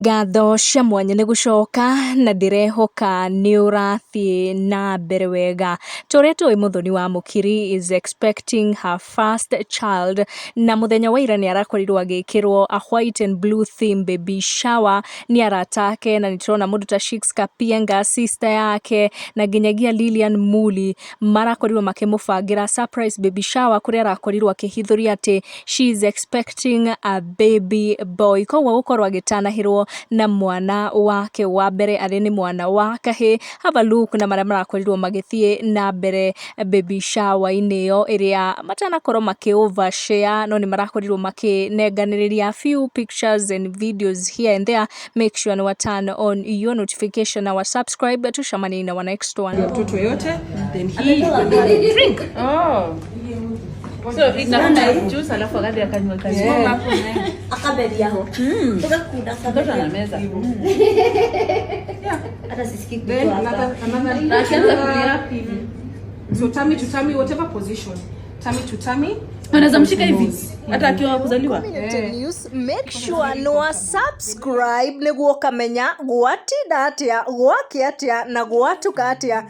Ngatho cia mwanya nĩ gũcoka na ndirehoka nĩ ũrathiĩ na mbere wega. Tũrĩa tũĩ Muthoni wa Mukiri is expecting her first child, na mũthenya wa ira nĩ arakorirwo agĩkĩrwo a white and blue theme baby shower nĩ arata ake, na nĩ tũrona mũndũ ta Shix Kapienga, sister yake, na nginyagia Lilian Muli marakorirwo makĩmũbangĩra surprise baby shower kũrĩa arakorirwo akĩhithũria atĩ she is expecting a baby boy. Koguo gũkorwo agĩtanahĩrwo na mwana wake wa mbere arĩ nĩ mwana wa kahĩĩ. Have a look na marĩa marakorirwo magĩthiĩ na mbere baby shower-inĩ ĩyo ĩrĩa matanakorwo makĩ overshare, no nĩ marakorirwo makĩnenganĩrĩria few pictures and videos here and there. Make sure ni turn on your notification na subscribe. Tuchamanie na next one. Mtoto yote then he will drink. Oh. So ina juice alafu akadi akanywa kazi. Akaberia ho. Tukakuda mtoto na meza. Hata sisikii then another so tummy to tummy, whatever position. Tummy to tummy. Anaweza mshika hivi hata akiwa kuzaliwa. Make sure no subscribe nĩguo kamenya gwatinda atĩa, gwake atĩa na gwatuka atĩa.